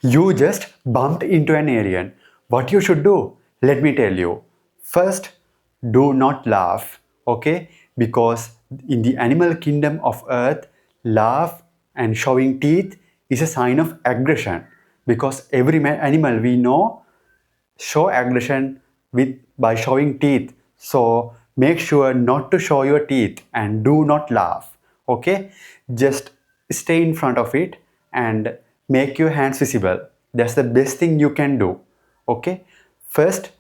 You just bumped into an alien. What you should do? Let me tell you. First, do not laugh, okay? Because in the animal kingdom of Earth, laugh and showing teeth is a sign of aggression. Because every animal we know show aggression with by showing teeth. So make sure not to show your teeth and do not laugh. Okay, just stay in front of it and make your hands visible. That's the best thing you can do. Okay, first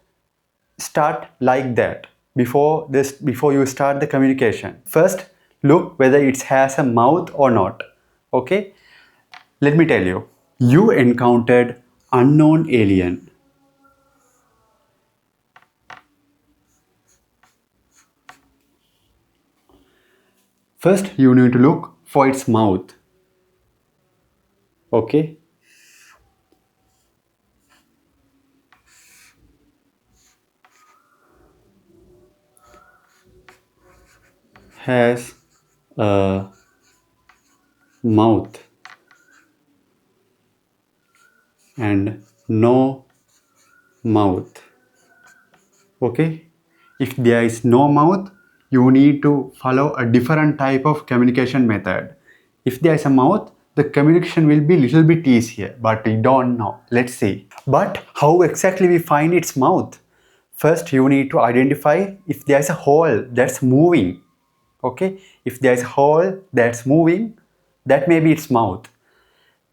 start like that before you start the communication. First look whether it has a mouth or not. Okay, let me tell you. You encountered unknown alien. First, you need to look for its mouth. Okay. Has a mouth and no mouth. Okay. If there is no mouth, you need to follow a different type of communication method. If there is a mouth, the communication will be little bit easier, but we don't know. Let's see. But how exactly we find its mouth? First, you need to identify if there is a hole that's moving. Okay, if there is a hole that's moving, that may be its mouth.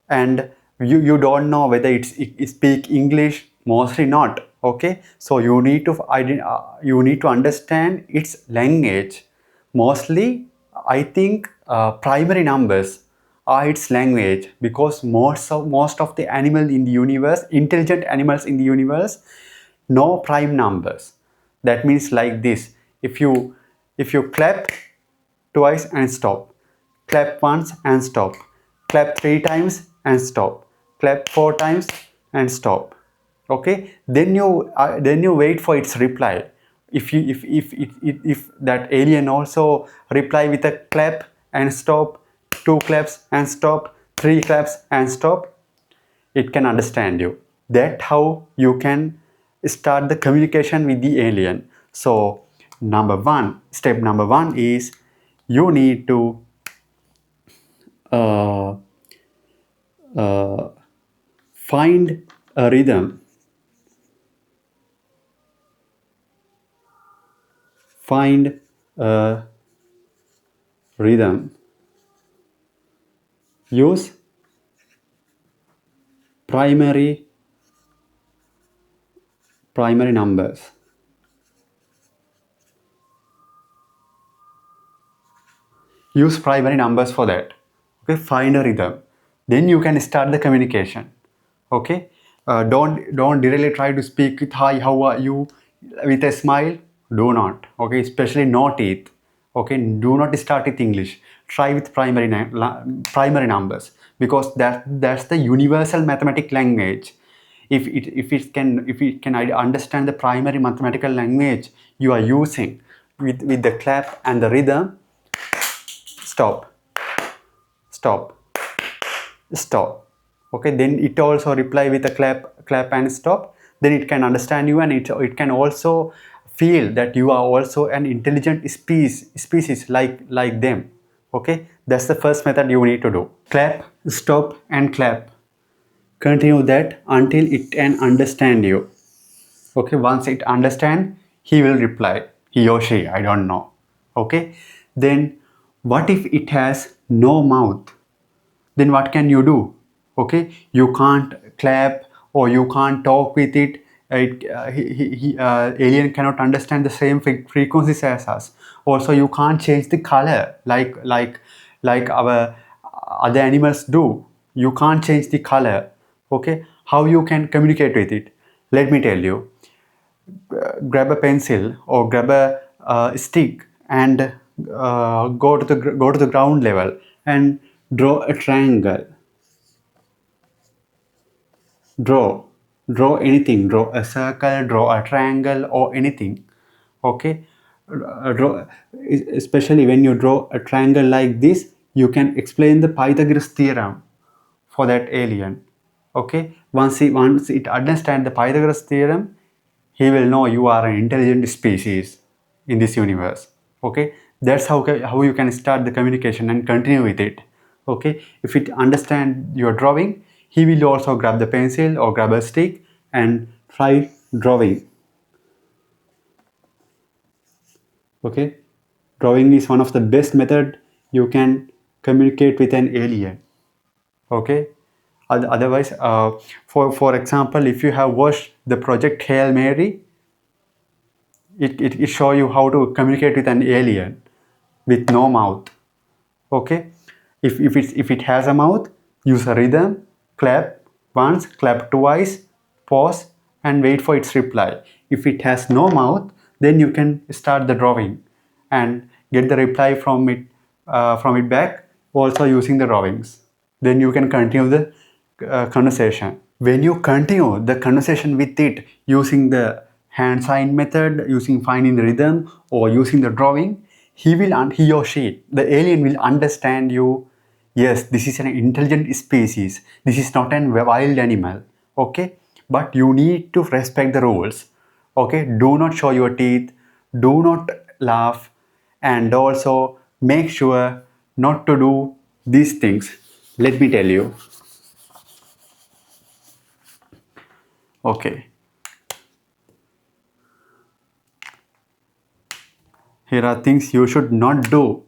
And you don't know whether it speak English, mostly not. Okay, so you need to understand its language. Mostly I think primary numbers are its language, because most of the animal in the universe, intelligent animals in the universe, know prime numbers. That means like this: if you clap twice and stop, clap once and stop, clap 3 times and stop, clap 4 times and stop. Okay, then you wait for its reply. If that alien also reply with a clap and stop, 2 claps and stop, 3 claps and stop, it can understand you. That's how you can start the communication with the alien. So step number one is you need to uh, uh, find a rhythm. Find a rhythm. Use primary primary numbers. Use primary numbers for that. Okay, find a rhythm, then you can start the communication. Okay, don't directly try to speak with hi, how are you, with a smile. Do not. Okay, especially no teeth. Okay, do not start with English. Try with primary numbers, because that's the universal mathematical language. If it can understand the primary mathematical language you are using, with the clap and the rhythm. Stop, stop, stop. Okay, then it also reply with a clap and stop. Then it can understand you, and it can also feel that you are also an intelligent species like them. Okay, that's the first method you need to do. Clap, stop and clap. Continue that until it can understand you. Okay, once it understand, he will reply, he or she, I don't know. Okay, then what if it has no mouth? Then what can you do? Okay, you can't clap or you can't talk with it. Alien cannot understand the same frequencies as us. Also, you can't change the color like our other animals do. You can't change the color. Okay, how you can communicate with it? Let me tell you. Grab a pencil or grab a stick and go to the ground level and draw a triangle. Draw anything. Draw a circle, draw a triangle, or anything. Okay, draw. Especially when you draw a triangle like this, you can explain the Pythagoras theorem for that alien. Okay, once it understands the Pythagoras theorem, he will know you are an intelligent species in this universe. Okay, that's how you can start the communication and continue with it. Okay, if it understand your drawing, he will also grab the pencil or grab a stick and try drawing. Okay, drawing is one of the best method you can communicate with an alien. Okay, otherwise, for example, if you have watched the project Hail Mary, it show you how to communicate with an alien with no mouth. Okay, if it has a mouth, use a rhythm, clap once, clap twice, pause and wait for its reply. If it has no mouth, then you can start the drawing and get the reply from it back, also using the drawings. Then you can continue the conversation. When you continue the conversation with it using the hand sign method, using finding the rhythm or using the drawing, he or she, the alien will understand you. Yes, this is an intelligent species. This is not a wild animal. Okay, but you need to respect the rules. Okay, do not show your teeth, do not laugh, and also make sure not to do these things. Let me tell you. Okay, here are things you should not do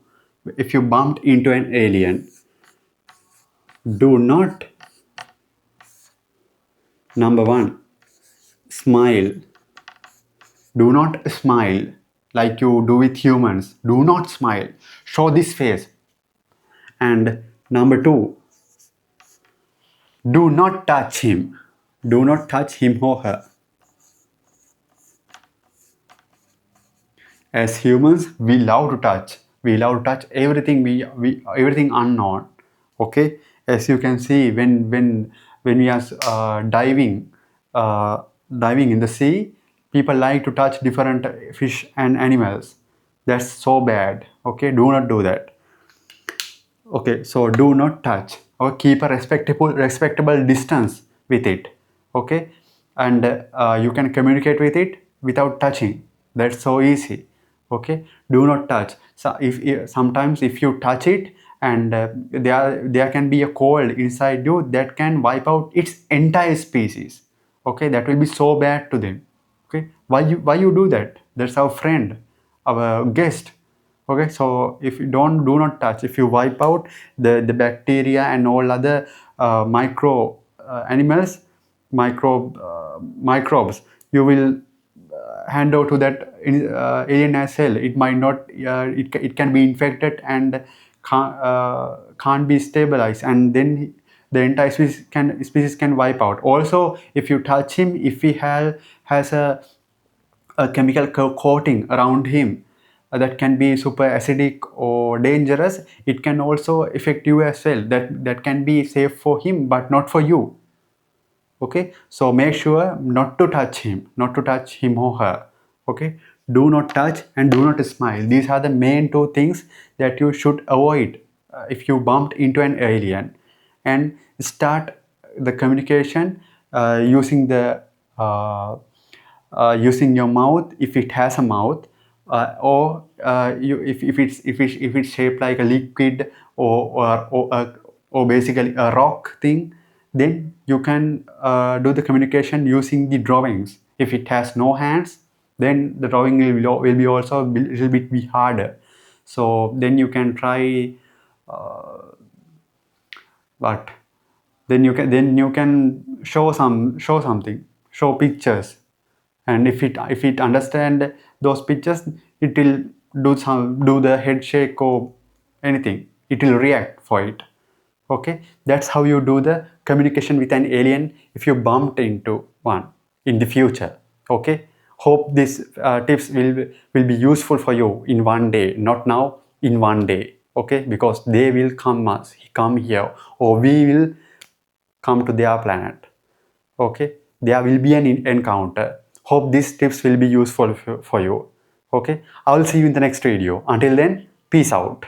if you bumped into an alien. Do not, number one, smile. Do not smile like you do with humans. Do not smile. Show this face. And number two, do not touch him. Do not touch him or her. As humans, we love to touch. We love to touch everything we everything unknown. Okay, as you can see, when we are uh, diving in the sea, people like to touch different fish and animals. That's so bad. Okay, do not do that. Okay, so do not touch or keep a respectable distance with it. Okay, and you can communicate with it without touching. That's so easy. Okay, do not touch. So if sometimes if you touch it and there can be a cold inside you that can wipe out its entire species. Okay, that will be so bad to them. Okay, why you do that? That's our friend, our guest. Okay, so if you do not touch, if you wipe out the bacteria and all other micro animals, microbes, you will hand over to that alien as well. It might not, it can be infected and can't be stabilized, and then the entire species can wipe out. Also, if you touch him, if he has a chemical coating around him that can be super acidic or dangerous, it can also affect you as well. That can be safe for him but not for you. Okay, so make sure not to touch him, not to touch him or her. Okay, do not touch and do not smile. These are the main two things that you should avoid if you bumped into an alien. And start the communication using the using your mouth if it has a mouth, or if it's shaped like a liquid or basically a rock thing, then you can do the communication using the drawings. If it has no hands, then the drawing will be also a little bit be harder. So then you can try, but then you can show pictures, and if it understand those pictures, it will do the head shake or anything, it will react for it. Okay, that's how you do the communication with an alien if you bumped into one in the future. Okay, hope these tips will be useful for you in one day, not now, in one day. Okay, because they will come here, or we will come to their planet. Okay, there will be an encounter. Hope these tips will be useful for you. Okay, I will see you in the next video. Until then, peace out.